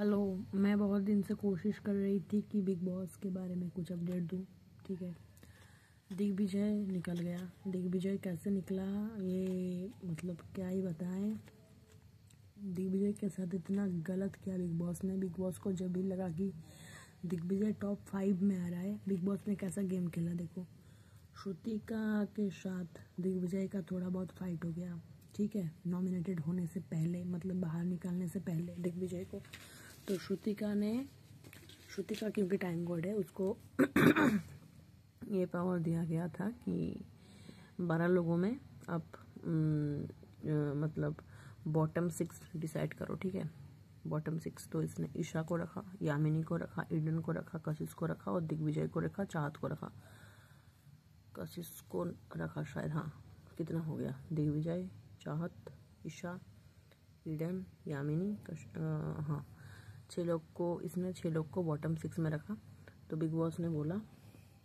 Hello. मैं बहुत दिन से कोशिश कर रही थी कि बिग बॉस के बारे में कुछ अपडेट दूँ। ठीक है, दिग्विजय निकल गया। दिग्विजय कैसे निकला ये मतलब क्या ही बताएं। दिग्विजय के साथ इतना गलत किया बिग बॉस ने। बिग बॉस को जब भी लगा कि दिग्विजय टॉप 5 में आ रहा है, बिग बॉस ने कैसा गेम खेला देखो। श्रुतिका के साथ दिग्विजय का थोड़ा बहुत फाइट हो गया, ठीक है, नॉमिनेटेड होने से पहले, मतलब बाहर निकालने से पहले दिग्विजय को। तो श्रुतिका क्योंकि टाइम गॉड है, उसको ये पावर दिया गया था कि 12 लोगों में आप मतलब बॉटम 6 डिसाइड करो। ठीक है, बॉटम 6। तो इसने ईशा को रखा, यामिनी को रखा, ईडन को रखा, कशिश को रखा और दिग्विजय को रखा, चाहत को रखा, कशिश को रखा शायद। हाँ, कितना हो गया? दिग्विजय, चाहत, ईशा, ईडन, यामिनी, हाँ, 6 लोग को इसने 6 लोग को बॉटम 6 में रखा। तो बिग बॉस ने बोला,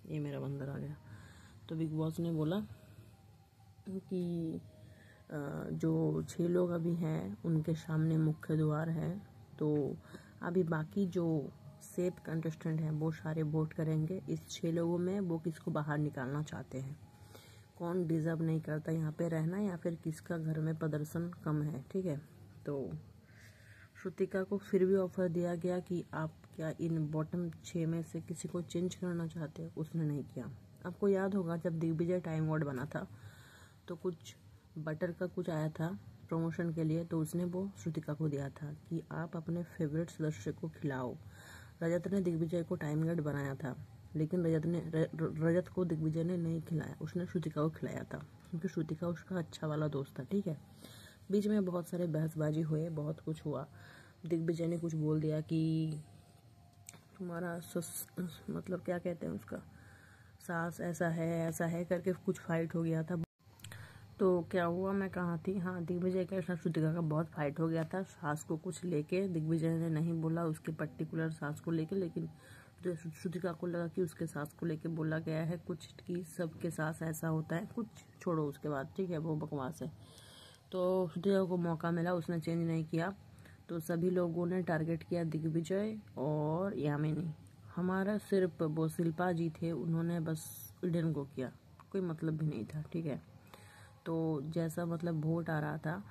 ये मेरा बंदर आ गया। तो बिग बॉस ने बोला कि जो 6 लोग अभी हैं उनके सामने मुख्य द्वार है, तो अभी बाकी जो सेफ कंटेस्टेंट हैं वो सारे वोट करेंगे इस 6 लोगों में वो किसको बाहर निकालना चाहते हैं, कौन डिजर्व नहीं करता यहाँ पे रहना, या फिर किसका घर में प्रदर्शन कम है। ठीक है, तो श्रुतिका को फिर भी ऑफर दिया गया कि आप क्या इन बॉटम 6 में से किसी को चेंज करना चाहते हो। उसने नहीं किया। आपको याद होगा जब दिग्विजय टाइम वॉर्ड बना था तो कुछ बटर का कुछ आया था प्रमोशन के लिए, तो उसने वो श्रुतिका को दिया था कि आप अपने फेवरेट सदस्य को खिलाओ। रजत ने दिग्विजय को टाइम गार्ड बनाया था, लेकिन रजत को दिग्विजय ने नहीं खिलाया, उसने श्रुतिका को खिलाया था क्योंकि श्रुतिका उसका अच्छा वाला दोस्त था। ठीक है, बीच में बहुत सारे बहसबाजी हुए, बहुत कुछ हुआ। दिग्विजय ने कुछ बोल दिया कि तुम्हारा मतलब क्या कहते हैं उसका, सास ऐसा है करके कुछ फाइट हो गया था। तो क्या हुआ, मैं कहाँ थी? हाँ, दिग्विजय के साथ श्रुतिका का बहुत फाइट हो गया था सास को कुछ लेके। दिग्विजय ने नहीं बोला उसके पर्टिकुलर सास को लेके, लेकिन श्रुतिका को लगा कि उसके सास को लेके बोला गया है कुछ कि सबके सास ऐसा होता है कुछ। छोड़ो उसके बाद, ठीक है, वो बकवास है। तो श्रुतिका को मौका मिला, उसने चेंज नहीं किया। तो सभी लोगों ने टारगेट किया दिग्विजय और यामिनी। हमारा सिर्फ वो शिल्पा जी थे, उन्होंने बस ईडन को किया, कोई मतलब भी नहीं था। ठीक है, तो जैसा मतलब वोट आ रहा था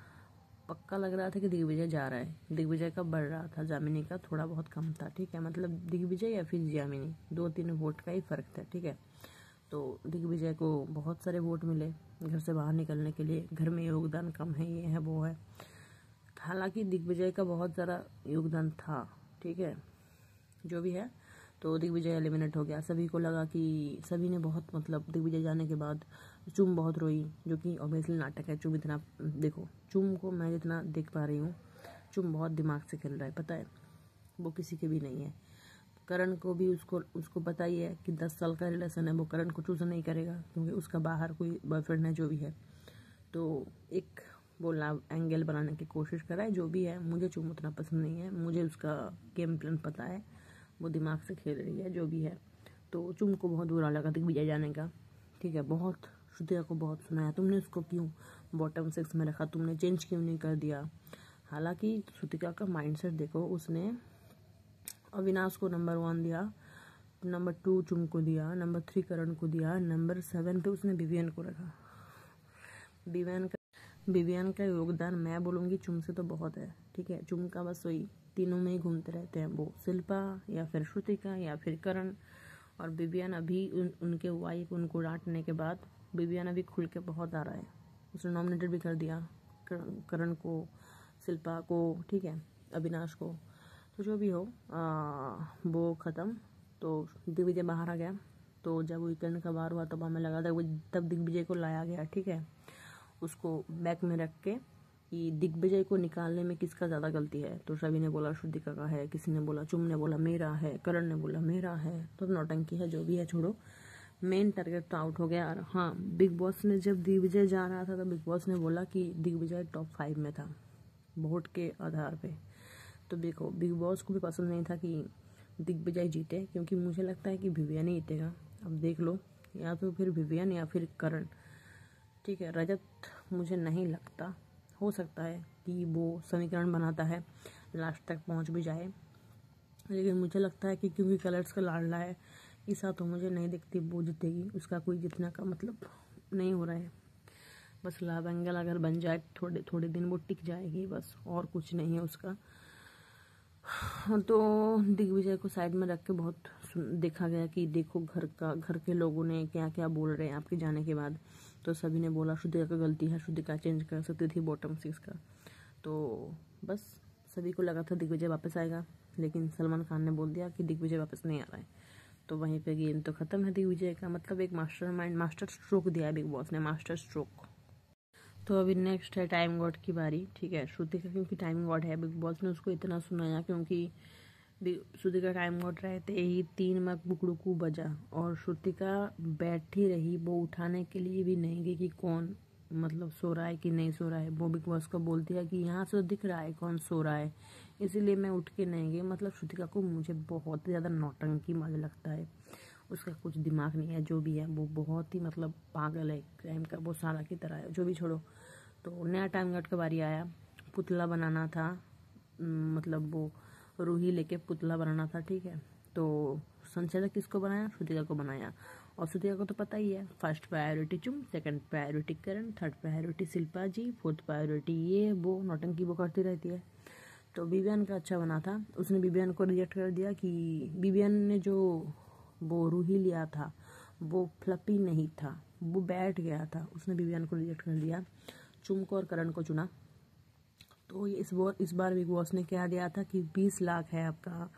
पक्का लग रहा था कि दिग्विजय जा रहा है। दिग्विजय का बढ़ रहा था, यामिनी का थोड़ा बहुत कम था। ठीक है, मतलब दिग्विजय या फिर यामिनी, 2-3 वोट का ही फर्क था। ठीक है, तो दिग्विजय को बहुत सारे वोट मिले घर से बाहर निकलने के लिए। घर में योगदान कम है, ये है वो है। हालांकि दिग्विजय का बहुत ज़्यादा योगदान था। ठीक है, जो भी है, तो दिग्विजय एलिमिनेट हो गया। सभी को लगा कि सभी ने बहुत मतलब दिग्विजय जाने के बाद चुम बहुत रोई, जो कि ऑब्वियसली नाटक है। चुम इतना देखो, चुम को मैं जितना देख पा रही हूँ, चुम बहुत दिमाग से खेल रहा है, पता है, वो किसी के भी नहीं है। करण को भी उसको पता ही है कि 10 साल का रिलेशन है, वो करण को चूज नहीं करेगा क्योंकि उसका बाहर कोई बॉयफ्रेंड है, जो भी है। तो एक वो लव एंगल बनाने की कोशिश कर रहा है, जो भी है। मुझे चुम उतना पसंद नहीं है, मुझे उसका गेम प्लान पता है, वो दिमाग से खेल रही है, जो भी है। तो चुम को बहुत बुरा लगा दिग्विजय जाने का। ठीक है, बहुत श्रुतिका को बहुत सुनाया, तुमने उसको क्यों बॉटम 6 में रखा, तुमने चेंज क्यों नहीं कर दिया। हालांकि श्रुतिका का माइंडसेट देखो, उसने अविनाश को नंबर 1 दिया, नंबर 2 चुम को दिया, नंबर 3 करण को दिया, नंबर 7 पे उसने विवियन को रखा। विवियन का योगदान मैं बोलूँगी चुम से तो बहुत है। ठीक है, चुम का बस वही तीनों में ही घूमते रहते हैं, वो शिल्पा या फिर श्रुतिका या फिर करण। और विवियन अभी उनके वाइफ उनको डांटने के बाद विवियन अभी खुल के बहुत आ रहा है। उसने नॉमिनेटेड भी कर दिया करण को, शिल्पा को, ठीक है, अविनाश को। तो जो भी हो वो ख़त्म। तो दिग्विजय बाहर आ गया। तो जब वीकेंड का बार हुआ तब हमें लगा था तब दिग्विजय को लाया गया। ठीक है, उसको बैक में रख के कि दिग्विजय को निकालने में किसका ज़्यादा गलती है। तो सभी ने बोला श्रुतिका का है, किसी ने बोला चुम ने बोला मेरा है, करण ने बोला मेरा है। तो नौटंकी है, जो भी है, छोड़ो। मेन टारगेट तो आउट हो गया। और हाँ, बिग बॉस ने जब दिग्विजय जा रहा था तो बिग बॉस ने बोला कि दिग्विजय टॉप 5 में था वोट के आधार पे। तो देखो, बिग बॉस को भी पसंद नहीं था कि दिग्विजय जीते, क्योंकि मुझे लगता है कि विवियन ही जीतेगा। अब देख लो, या तो फिर विवियन या फिर करण। ठीक है, रजत मुझे नहीं लगता, हो सकता है कि वो समीकरण बनाता है, लास्ट तक पहुंच भी जाए। लेकिन मुझे लगता है कि क्योंकि कलर्स का लाडला है, ईसा तो मुझे नहीं दिखती वो जीतेगी, उसका कोई जीतने का मतलब नहीं हो रहा है। बस लव एंगल अगर बन जाए थोड़े थोड़े दिन वो टिक जाएगी, बस और कुछ नहीं है उसका। तो दिग्विजय को साइड में रख के बहुत देखा गया कि देखो घर के लोगों ने क्या क्या बोल रहे हैं आपके जाने के बाद। तो सभी ने बोला श्रुतिका का गलती है, श्रुतिका चेंज कर सकती थी बॉटम 6 का। तो बस सभी को लगा था दिग्विजय वापस आएगा, लेकिन सलमान खान ने बोल दिया कि दिग्विजय वापस नहीं आ रहा है। तो वहीं पे गेम तो खत्म है दिग्विजय का, मतलब एक मास्टरमाइंड, मास्टर स्ट्रोक दिया है बिग बॉस ने, मास्टर स्ट्रोक। तो अभी नेक्स्ट है टाइम गॉड की बारी, ठीक है। श्रुतिका क्योंकि टाइम गॉड है, बिग बॉस ने उसको इतना सुनाया क्योंकि श्रुतिका टाइम गॉड रहते ही 3 मग बुकड़ुकू बजा और श्रुतिका बैठी रही, वो उठाने के लिए भी नहीं गई कि कौन मतलब सो रहा है कि नहीं सो रहा है। वो बिग बॉस को बोलती है कि यहाँ से तो दिख रहा है कौन सो रहा है, इसीलिए मैं उठ के नहीं गई। मतलब श्रुतिका को मुझे बहुत ज़्यादा नौटंकी मुझे लगता है, उसका कुछ दिमाग नहीं है, जो भी है वो बहुत ही मतलब पागल है, क्राइम का वो सारा की तरह है, जो भी छोड़ो। तो नया टाइम गॉड का बारी आया, पुतला बनाना था, मतलब वो रूही लेके पुतला बनाना था, ठीक है। तो संचालक किसको बनाया, श्रुतिका को बनाया। और श्रुतिका को तो पता ही है, फर्स्ट प्रायोरिटी चुम, सेकंड प्रायोरिटी करण, थर्ड प्रायोरिटी शिल्पा जी, फोर्थ प्रायोरिटी ये वो नौटंकी वो करती रहती है। तो बिबियन का अच्छा बना था, उसने बिबियन को रिजेक्ट कर दिया कि बिबियन ने जो वो रूही लिया था वो फ्लपी नहीं था, वो बैठ गया था, उसने बिबियन को रिजेक्ट कर दिया। चुम को और करण को चुना। तो ये इस बार बिग बॉस ने क्या दिया था कि 20 लाख है आपका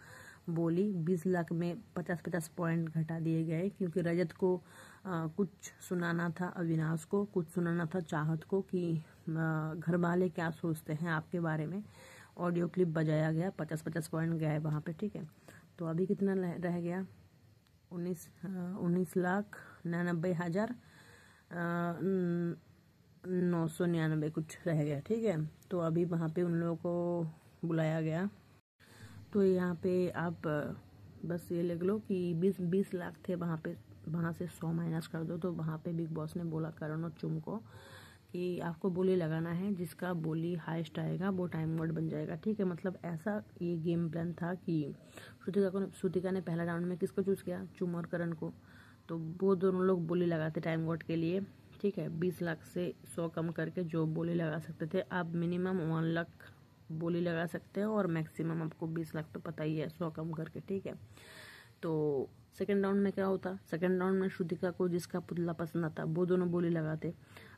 बोली, 20 लाख में 50-50 पॉइंट घटा दिए गए, क्योंकि रजत को कुछ सुनाना था, अविनाश को कुछ सुनाना था, चाहत को कि घर वाले क्या सोचते हैं आपके बारे में। ऑडियो क्लिप बजाया गया, 50-50 पॉइंट गए वहाँ पे, ठीक है। तो अभी कितना रह गया, 19,99,999 999 कुछ रह गया, ठीक है। तो अभी वहाँ पे उन लोगों को बुलाया गया। तो यहाँ पे आप बस ये लिख लो कि 20 लाख थे वहाँ पे, वहाँ से 100 माइनस कर दो। तो वहाँ पे बिग बॉस ने बोला करण और चुम को कि आपको बोली लगाना है, जिसका बोली हाईएस्ट आएगा वो टाइम गॉड बन जाएगा, ठीक है। मतलब ऐसा ये गेम प्लान था कि श्रुतिका ने पहला राउंड में किसको चूज़ किया, चुम और करण को। तो वो दोनों लोग बोली लगाते टाइम गॉड के लिए, ठीक है। 20 लाख से 100 कम करके जो बोली लगा सकते थे, आप मिनिमम 1 लाख बोली लगा सकते हो और मैक्सिमम आपको 20 लाख तो पता ही है 100 कम करके, ठीक है। तो सेकेंड राउंड में क्या होता, सेकेंड राउंड में श्रुतिका को जिसका पुतला पसंद आता वो दोनों बोली लगाते।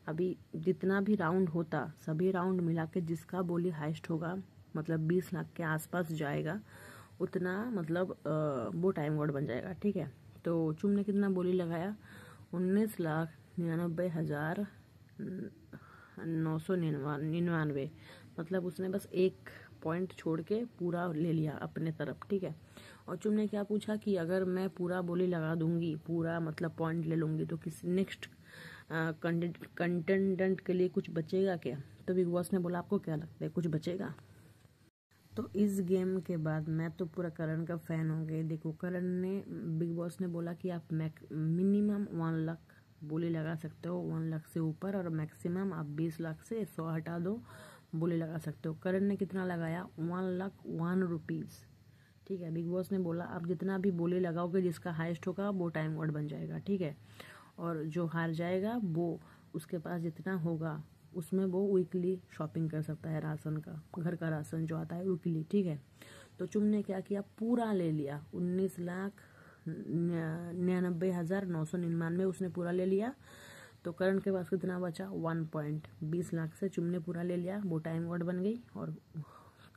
अभी जितना भी राउंड होता, सभी राउंड मिला के जिसका बोली हाईएस्ट होगा, मतलब 20 लाख के आसपास जाएगा, उतना मतलब वो टाइम गॉड बन जाएगा, ठीक है। तो चुम ने कितना बोली लगाया, 19,99,999, मतलब उसने बस एक पॉइंट छोड़ के पूरा ले लिया अपने तरफ, ठीक है। और चुम ने क्या पूछा कि अगर मैं पूरा बोली लगा दूंगी, पूरा मतलब पॉइंट ले लूंगी, तो किस नेक्स्ट कंटेंडेंट के लिए कुछ बचेगा क्या। तो बिग बॉस ने बोला आपको क्या लगता है कुछ बचेगा। तो इस गेम के बाद मैं तो पूरा करण का फैन हो गई। देखो करण ने, बिग बॉस ने बोला कि आप मिनिमम 1 लाख बोली लगा सकते हो, 1 लाख से ऊपर, और मैक्सिमम आप 20 लाख से 100 हटा दो बोली लगा सकते हो। करण ने कितना लगाया, 1,01 रुपीज़, ठीक है। बिग बॉस ने बोला आप जितना भी बोली लगाओगे जिसका हाईएस्ट होगा वो टाइम गॉड बन जाएगा, ठीक है। और जो हार जाएगा वो उसके पास जितना होगा उसमें वो वीकली शॉपिंग कर सकता है, राशन का, घर का राशन जो आता है वीकली, ठीक है। तो चुम ने क्या किया, पूरा ले लिया, 19,99,999 उसने पूरा ले लिया। तो करण के पास कितना बचा, 1.20 लाख से चुम ने पूरा ले लिया, वो टाइम गॉड बन गई। और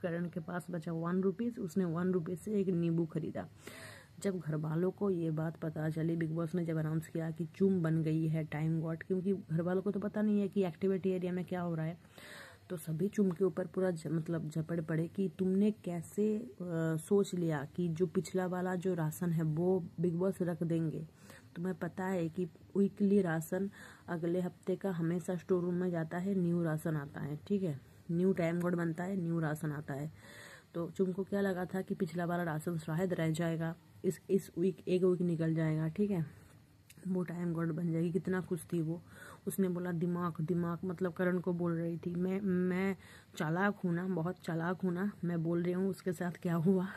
करण के पास बचा 1 रुपीज़, उसने 1 रुपीज़ से एक नींबू खरीदा। जब घर वालों को ये बात पता चली, बिग बॉस ने जब अनाउंस किया कि चुम बन गई है टाइम गॉड, क्योंकि घर वालों को तो पता नहीं है कि एक्टिविटी एरिया में क्या हो रहा है, तो सभी चुम के ऊपर पूरा मतलब झपड़ पड़े कि तुमने कैसे सोच लिया कि जो पिछला वाला जो राशन है वो बिग बॉस रख देंगे। तुम्हें पता है कि वीकली राशन अगले हफ्ते का हमेशा स्टोर रूम में जाता है, न्यू राशन आता है, ठीक है। न्यू टाइम गॉड बनता है, न्यू राशन आता है। तो चुम को क्या लगा था कि पिछला वाला राशन शायद रह जाएगा, इस वीक एक वीक निकल जाएगा, ठीक है, वो टाइम गॉड बन जाएगी। कितना खुश थी वो, उसने बोला दिमाग दिमाग, मतलब करण को बोल रही थी मैं चालाक हूँ ना, बहुत चालाक हूँ ना, मैं बोल रही हूँ उसके साथ क्या हुआ।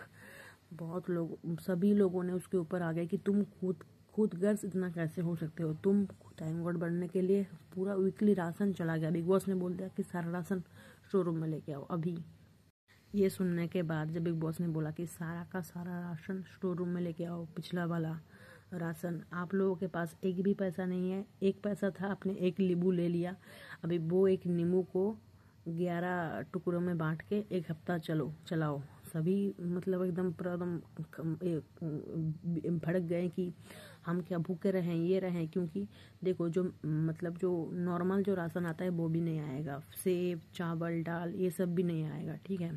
बहुत लोग, सभी लोगों ने उसके ऊपर आ गए कि तुम खुद गर्ज इतना कैसे हो सकते हो, तुम टाइम गॉड बनने के लिए पूरा वीकली राशन चला गया। बिग बॉस ने बोल दिया कि सारा राशन शोरूम में लेके आओ अभी। ये सुनने के बाद जब बिग बॉस ने बोला कि सारा का सारा राशन स्टोर रूम में लेके आओ, पिछला वाला राशन, आप लोगों के पास एक भी पैसा नहीं है, एक पैसा था आपने एक नींबू ले लिया, अभी वो एक नींबू को 11 टुकड़ों में बांट के एक हफ्ता चलाओ। सभी मतलब एकदम पूरा एकदम भड़क गए कि हम क्या भूखे रहें, ये रहें, क्योंकि देखो जो मतलब जो नॉर्मल जो राशन आता है वो भी नहीं आएगा, सेब चावल दाल ये सब भी नहीं आएगा, ठीक है,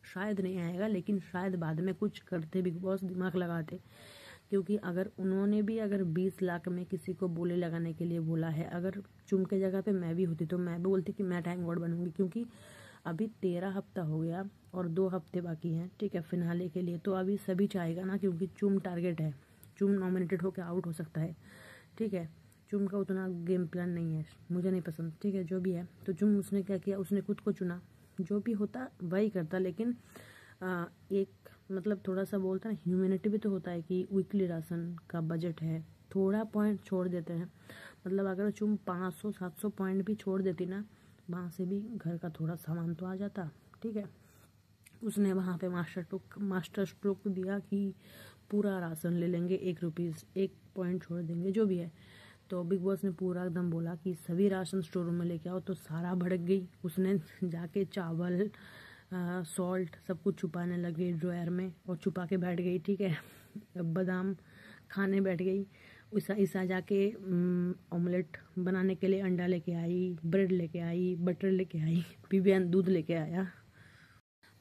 शायद नहीं आएगा, लेकिन शायद बाद में कुछ करते, बिग बॉस दिमाग लगाते, क्योंकि अगर उन्होंने भी अगर 20 लाख में किसी को बोले लगाने के लिए बोला है, अगर चुम के जगह पे मैं भी होती तो मैं भी बोलती कि मैं टाइम गॉड बनूंगी, क्योंकि अभी 13 हफ्ता हो गया और 2 हफ्ते बाकी हैं, ठीक है, फिनाले के लिए, तो अभी सभी चाहेगा ना, क्योंकि चुम टारगेट है, चुम नॉमिनेटेड होकर आउट हो सकता है, ठीक है, चुम का उतना गेम प्लान नहीं है, मुझे नहीं पसंद, ठीक है, जो भी है, तो चुम उसने क्या किया, उसने खुद को चुना, जो भी होता वही करता, लेकिन एक मतलब थोड़ा सा बोलता है ना, ह्यूमैनिटी भी तो होता है कि वीकली राशन का बजट है, थोड़ा पॉइंट छोड़ देते हैं, मतलब अगर तुम 500-700 पॉइंट भी छोड़ देती ना, वहाँ से भी घर का थोड़ा सामान तो आ जाता, ठीक है। उसने वहाँ पे मास्टर स्ट्रोक दिया कि पूरा राशन ले लेंगे, 1 रुपीज़ 1 पॉइंट छोड़ देंगे, जो भी है। तो बिग बॉस ने पूरा एकदम बोला कि सभी राशन स्टोर रूम में लेके आओ, तो सारा भड़क गई, उसने जाके चावल सॉल्ट सब कुछ छुपाने लगे ड्रॉयर में और छुपा के बैठ गई, ठीक है, बादाम खाने बैठ गई, ईसा जाके ऑमलेट बनाने के लिए अंडा लेके आई, ब्रेड लेके आई, बटर लेके आई, विवियन दूध लेके आया।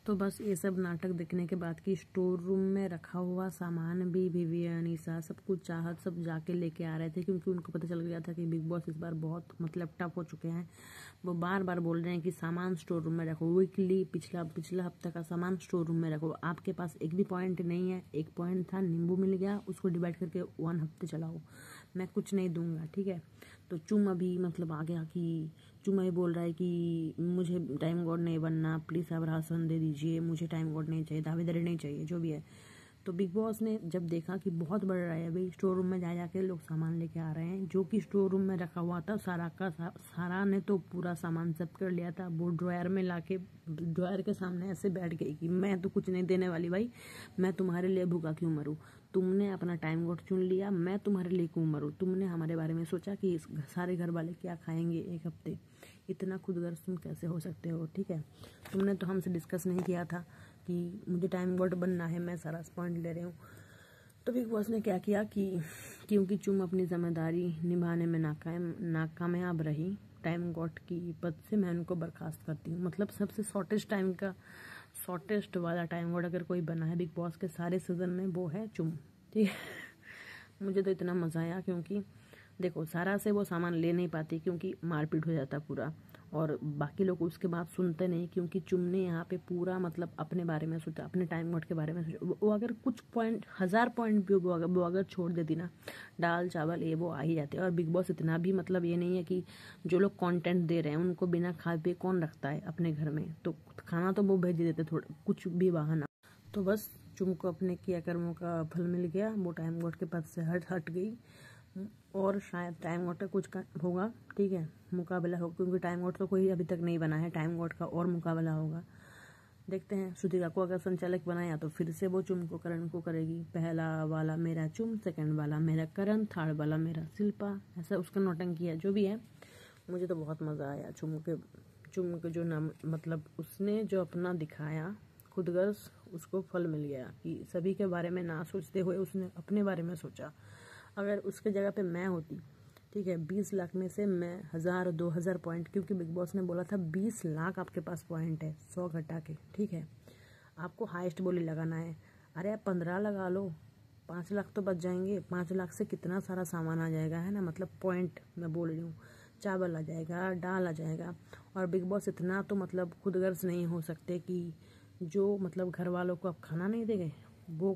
तो बस ये सब नाटक देखने के बाद कि स्टोर रूम में रखा हुआ सामान भी विवियन, ईसा सब कुछ चाहत सब जाके लेके आ रहे थे, क्योंकि उनको पता चल गया था कि बिग बॉस इस बार बहुत मतलब टफ हो चुके हैं। वो बार बार बोल रहे हैं कि सामान स्टोर रूम में रखो, वीकली पिछला हफ्ते का सामान स्टोर रूम में रखो, आपके पास एक भी पॉइंट नहीं है, एक पॉइंट था नींबू मिल गया, उसको डिवाइड करके 1 हफ्ते चलाओ, मैं कुछ नहीं दूंगा, ठीक है। तो चुम अभी मतलब आ गया कि चुम ये बोल रहा है कि मुझे टाइम गॉड नहीं बनना, प्लीज़ आप राशन दे दीजिए, मुझे टाइम गॉड नहीं चाहिए, दावेदारी नहीं चाहिए, जो भी है। तो बिग बॉस ने जब देखा कि बहुत बढ़ रहा है, भाई स्टोर रूम में जा जाके लोग सामान लेके आ रहे हैं, जो कि स्टोर रूम में रखा हुआ था सारा का सारा ने तो पूरा सामान सब कर लिया था, वो ड्रॉयर में लाके ड्रॉयर के सामने ऐसे बैठ गई कि मैं तो कुछ नहीं देने वाली भाई, मैं तुम्हारे लिए भूखा क्यों मरूँ, तुमने अपना टाइम गॉड चुन लिया, मैं तुम्हारे लिए क्यों मरूँ, तुमने हमारे बारे में सोचा कि इस सारे घर वाले क्या खाएंगे 1 हफ्ते, इतना खुदगर्ज तुम कैसे हो सकते हो, ठीक है। तुमने तो हमसे डिस्कस नहीं किया था कि मुझे टाइम गॉड बनना है, मैं सारा पॉइंट ले रही हूँ। तो बिग बॉस ने क्या किया कि क्योंकि चुम अपनी जिम्मेदारी निभाने में नाकामयाब रही, टाइम गॉड की पद से मैं उनको बर्खास्त करती हूँ। मतलब सबसे शॉर्टेस्ट वाला टाइम गॉड अगर कोई बना है बिग बॉस के सारे सीजन में, वो है चुम, ठीक है। मुझे तो इतना मज़ा आया, क्योंकि देखो सारा से वो सामान ले नहीं पाती, क्योंकि मारपीट हो जाता पूरा, और बाकी लोग उसके बाद सुनते नहीं, क्योंकि चुम ने यहाँ पे पूरा मतलब अपने बारे में सोचा, अपने टाइम गॉड के बारे में सोचा। वो अगर कुछ पॉइंट 1000 पॉइंट भी वो अगर छोड़ देती ना, दाल चावल ये वो आ ही जाते। और बिग बॉस इतना भी मतलब ये नहीं है कि जो लोग कंटेंट दे रहे हैं उनको बिना खाए पिए कौन रखता है अपने घर में, तो खाना तो वो भेज देते थोड़ा कुछ भी बहाना। तो बस चुम को अपने किया कर्मों का फल मिल गया, वो टाइम गॉड के पद से हट गई, और शायद टाइम गॉड का कुछ होगा, ठीक है, मुकाबला होगा, क्योंकि टाइम गॉड तो कोई अभी तक नहीं बना है, टाइम गॉड का और मुकाबला होगा। देखते हैं, श्रुतिका को अगर संचालक बनाया तो फिर से वो चुम को करण को करेगी, पहला वाला मेरा चुम, सेकंड वाला मेरा करण, थर्ड वाला मेरा शिल्पा, ऐसा उसका नौटंकी है, जो भी है। मुझे तो बहुत मज़ा आया चुम के जो नाम मतलब उसने जो अपना दिखाया खुदगर्ज, उसको फल मिल गया कि सभी के बारे में ना सोचते हुए उसने अपने बारे में सोचा। अगर उसके जगह पे मैं होती, ठीक है, 20 लाख में से मैं 1000-2000 पॉइंट, क्योंकि बिग बॉस ने बोला था 20 लाख आपके पास पॉइंट है 100 घटा के, ठीक है, आपको हाईएस्ट बोली लगाना है, अरे आप 15 लगा लो, 5 लाख तो बच जाएंगे, 5 लाख से कितना सारा सामान आ जाएगा, है ना, मतलब पॉइंट मैं बोल रही हूँ, चावल आ जाएगा, दाल आ जाएगा। और बिग बॉस इतना तो मतलब खुदगर्ज नहीं हो सकते कि जो मतलब घर वालों को आप खाना नहीं देंगे, वो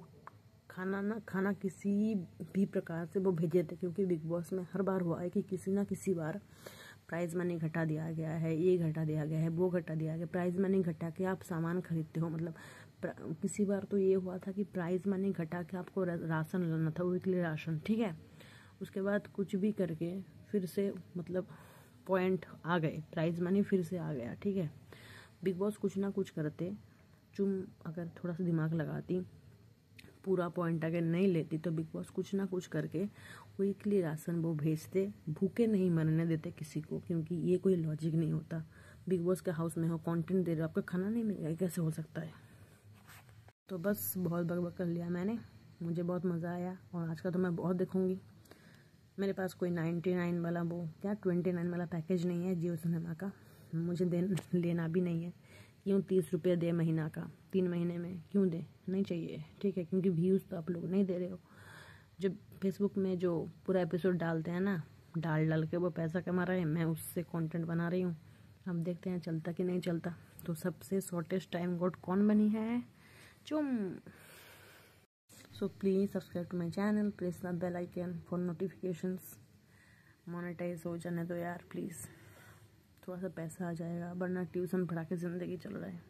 खाना किसी भी प्रकार से वो भेजे थे, क्योंकि बिग बॉस में हर बार हुआ है कि किसी ना किसी बार प्राइज मनी घटा दिया गया है, ये घटा दिया गया है, वो घटा दिया गया, प्राइज मनी घटा के आप सामान खरीदते हो, मतलब किसी बार तो ये हुआ था कि प्राइस मनी घटा के आपको राशन लाना था, वीकली राशन, ठीक है। उसके बाद कुछ भी करके फिर से मतलब पॉइंट आ गए, प्राइस मनी फिर से आ गया, ठीक है। बिग बॉस कुछ ना कुछ करते, तुम अगर थोड़ा सा दिमाग लगाती, पूरा पॉइंट अगर नहीं लेती तो बिग बॉस कुछ ना कुछ करके वीकली राशन वो भेजते, भूखे नहीं मरने देते किसी को, क्योंकि ये कोई लॉजिक नहीं होता। बिग बॉस के हाउस में हो, कंटेंट दे रहे हो, आपका खाना नहीं मिलेगा, कैसे हो सकता है। तो बस बहुत बकबक कर लिया मैंने, मुझे बहुत मज़ा आया और आज का तो मैं बहुत देखूँगी। मेरे पास कोई 99 वाला वो क्या 29 वाला पैकेज नहीं है जियो सिनेमा का, मुझे लेना भी नहीं है। क्यों 30 रुपये दे महीना का, 3 महीने में क्यों दे, नहीं चाहिए, ठीक है। क्योंकि व्यूज़ तो आप लोग नहीं दे रहे हो। जब फेसबुक में जो पूरा एपिसोड डालते हैं ना, डाल के वो पैसा कमा रहे हैं, मैं उससे कंटेंट बना रही हूँ। अब देखते हैं चलता कि नहीं चलता। तो सबसे शॉर्टेस्ट टाइम गोड कौन बनी है, चुम। So please subscribe to my channel, press the bell icon for notifications. Monetize हो जाने दो यार प्लीज़, थोड़ा सा पैसा आ जाएगा, वरना ट्यूशन पढ़ा के ज़िंदगी चल रहा है।